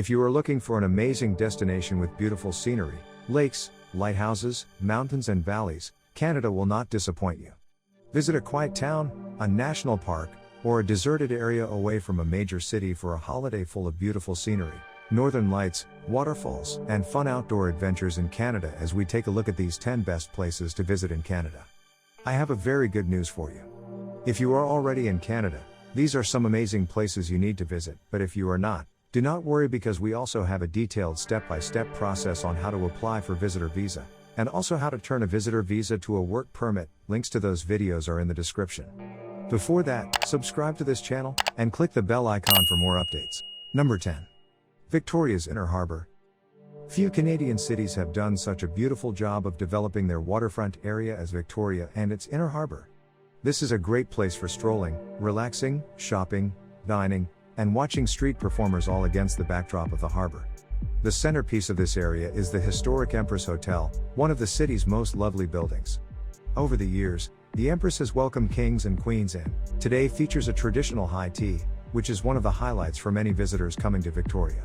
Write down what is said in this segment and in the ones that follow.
If you are looking for an amazing destination with beautiful scenery, lakes, lighthouses, mountains and valleys, Canada will not disappoint you. Visit a quiet town, a national park, or a deserted area away from a major city for a holiday full of beautiful scenery, northern lights, waterfalls, and fun outdoor adventures in Canada as we take a look at these 10 best places to visit in Canada. I have a very good news for you. If you are already in Canada, these are some amazing places you need to visit, but if you are not, do not worry because we also have a detailed step-by-step process on how to apply for visitor visa, and also how to turn a visitor visa to a work permit. Links to those videos are in the description. Before that, subscribe to this channel, and click the bell icon for more updates. Number 10. Victoria's Inner Harbour. Few Canadian cities have done such a beautiful job of developing their waterfront area as Victoria and its Inner Harbour. This is a great place for strolling, relaxing, shopping, dining, and watching street performers all against the backdrop of the harbour. The centerpiece of this area is the historic Empress Hotel, one of the city's most lovely buildings. Over the years, the Empress has welcomed kings and queens and today features a traditional high tea, which is one of the highlights for many visitors coming to Victoria.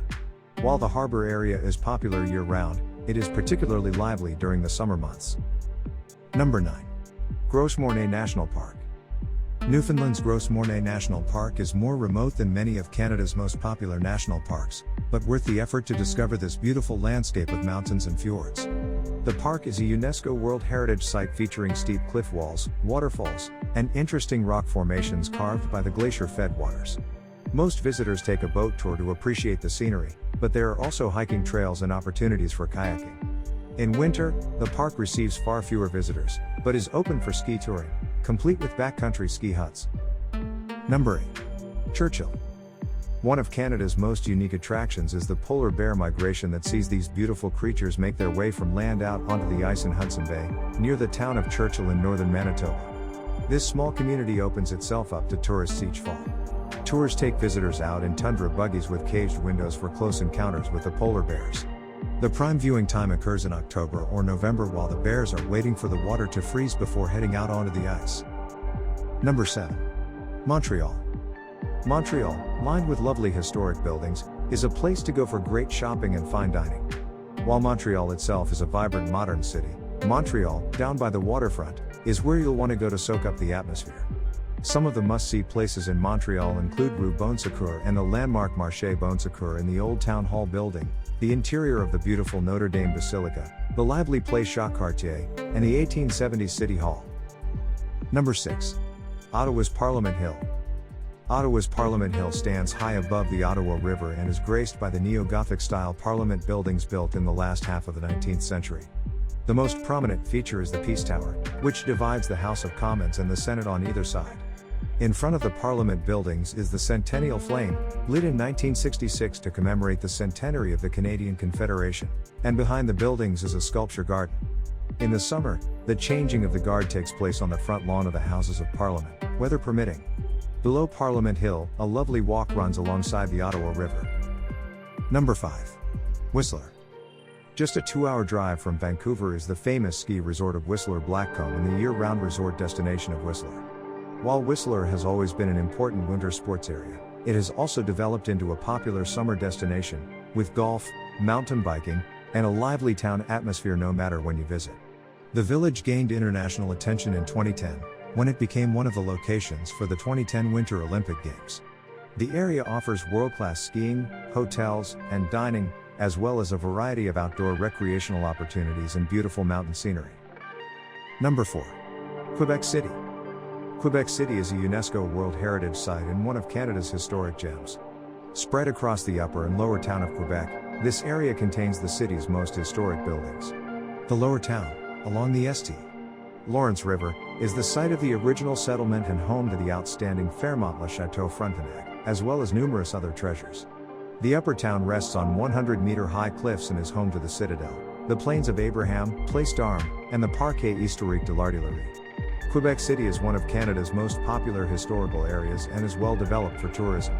While the harbour area is popular year-round, it is particularly lively during the summer months. Number 9. MORNE National Park. Newfoundland's MORNE National Park is more remote than many of Canada's most popular national parks, but worth the effort to discover this beautiful landscape of mountains and fjords. The park is a UNESCO World Heritage Site featuring steep cliff walls, waterfalls, and interesting rock formations carved by the glacier-fed waters. Most visitors take a boat tour to appreciate the scenery, but there are also hiking trails and opportunities for kayaking. In winter, the park receives far fewer visitors, but is open for ski touring, complete with backcountry ski huts. Number 8. Churchill. One of Canada's most unique attractions is the polar bear migration that sees these beautiful creatures make their way from land out onto the ice in Hudson Bay, near the town of Churchill in northern Manitoba. This small community opens itself up to tourists each fall. Tours take visitors out in tundra buggies with caged windows for close encounters with the polar bears. The prime viewing time occurs in October or November while the bears are waiting for the water to freeze before heading out onto the ice. Number 7. Montreal. Montreal, lined with lovely historic buildings, is a place to go for great shopping and fine dining. While Montreal itself is a vibrant modern city, Montreal, down by the waterfront, is where you'll want to go to soak up the atmosphere. Some of the must-see places in Montreal include Rue Bonsecours and the landmark Marché Bonsecours in the Old Town Hall building, the interior of the beautiful Notre Dame Basilica, the lively Place Jacques-Cartier, and the 1870s City Hall. Number 6. Ottawa's Parliament Hill. Ottawa's Parliament Hill stands high above the Ottawa River and is graced by the neo-Gothic-style Parliament buildings built in the last half of the 19th century. The most prominent feature is the Peace Tower, which divides the House of Commons and the Senate on either side. In front of the Parliament buildings is the Centennial Flame, lit in 1966 to commemorate the centenary of the Canadian Confederation, and behind the buildings is a sculpture garden. In the summer, the changing of the guard takes place on the front lawn of the Houses of Parliament, weather permitting. Below Parliament Hill, a lovely walk runs alongside the Ottawa River. Number 5. Whistler. Just a 2-hour drive from Vancouver is the famous ski resort of Whistler Blackcomb and the year-round resort destination of Whistler. While Whistler has always been an important winter sports area, it has also developed into a popular summer destination, with golf, mountain biking, and a lively town atmosphere no matter when you visit. The village gained international attention in 2010, when it became one of the locations for the 2010 Winter Olympic Games. The area offers world-class skiing, hotels, and dining, as well as a variety of outdoor recreational opportunities and beautiful mountain scenery. Number 4. Quebec City. Quebec City is a UNESCO World Heritage Site and one of Canada's historic gems. Spread across the upper and lower town of Quebec, this area contains the city's most historic buildings. The lower town, along the St. Lawrence River, is the site of the original settlement and home to the outstanding Fairmont-le-Château Frontenac, as well as numerous other treasures. The upper town rests on 100-meter-high cliffs and is home to the Citadel, the Plains of Abraham, Place d'Armes, and the Parc Historique de l'Artillerie. Quebec City is one of Canada's most popular historical areas and is well developed for tourism.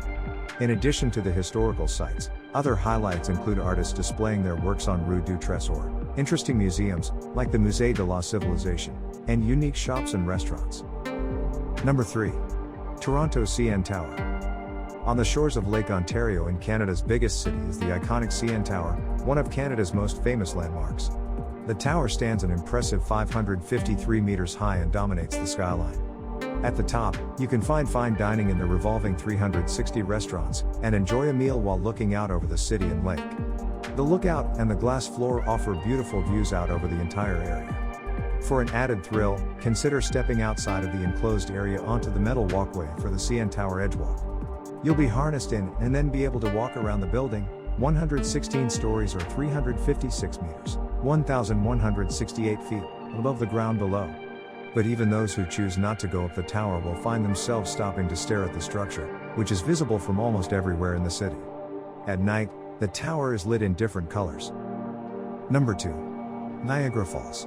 In addition to the historical sites, other highlights include artists displaying their works on Rue du Trésor, interesting museums, like the Musée de la Civilisation, and unique shops and restaurants. Number 3. Toronto CN Tower. On the shores of Lake Ontario in Canada's biggest city is the iconic CN Tower, one of Canada's most famous landmarks. The tower stands an impressive 553 meters high and dominates the skyline. At the top, you can find fine dining in the revolving 360 restaurants, and enjoy a meal while looking out over the city and lake. The lookout and the glass floor offer beautiful views out over the entire area. For an added thrill, consider stepping outside of the enclosed area onto the metal walkway for the CN Tower Edgewalk. You'll be harnessed in and then be able to walk around the building, 116 stories or 356 meters, 1,168 feet, above the ground below. But even those who choose not to go up the tower will find themselves stopping to stare at the structure, which is visible from almost everywhere in the city. At night, the tower is lit in different colors. Number 2. Niagara Falls.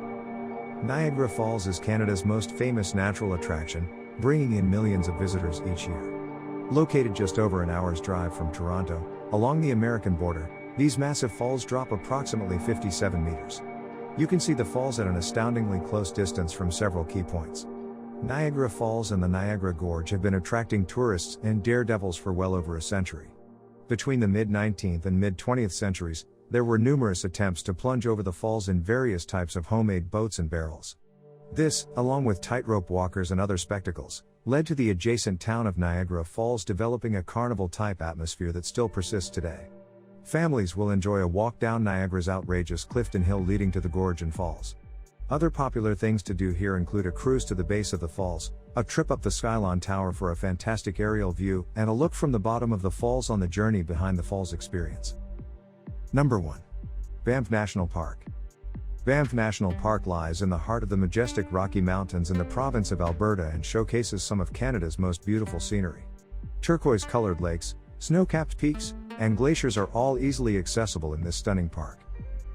Niagara Falls is Canada's most famous natural attraction, bringing in millions of visitors each year. Located just over an hour's drive from Toronto, along the American border, these massive falls drop approximately 57 meters. You can see the falls at an astoundingly close distance from several key points. Niagara Falls and the Niagara Gorge have been attracting tourists and daredevils for well over a century. Between the mid-19th and mid-20th centuries, there were numerous attempts to plunge over the falls in various types of homemade boats and barrels. This, along with tightrope walkers and other spectacles, led to the adjacent town of Niagara Falls developing a carnival-type atmosphere that still persists today. Families will enjoy a walk down Niagara's outrageous Clifton Hill leading to the gorge and falls. Other popular things to do here include a cruise to the base of the falls, a trip up the Skyline Tower for a fantastic aerial view, and a look from the bottom of the falls on the journey behind the falls experience. Number 1. Banff National Park. Banff National Park lies in the heart of the majestic Rocky Mountains in the province of Alberta and showcases some of Canada's most beautiful scenery. Turquoise-colored lakes, snow-capped peaks, and glaciers are all easily accessible in this stunning park.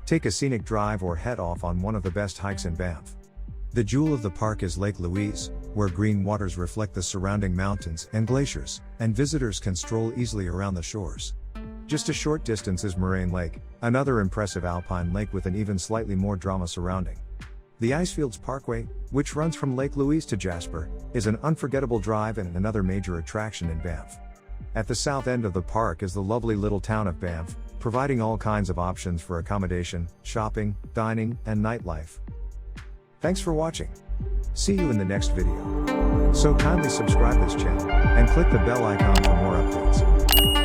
Take a scenic drive or head off on one of the best hikes in Banff. The jewel of the park is Lake Louise, where green waters reflect the surrounding mountains and glaciers, and visitors can stroll easily around the shores. Just a short distance is Moraine Lake, another impressive alpine lake with an even slightly more drama surrounding. The Icefields Parkway, which runs from Lake Louise to Jasper, is an unforgettable drive and another major attraction in Banff. At the south end of the park is the lovely little town of Banff, providing all kinds of options for accommodation, shopping, dining, and nightlife. Thanks for watching. See you in the next video. So kindly subscribe this channel, and click the bell icon for more updates.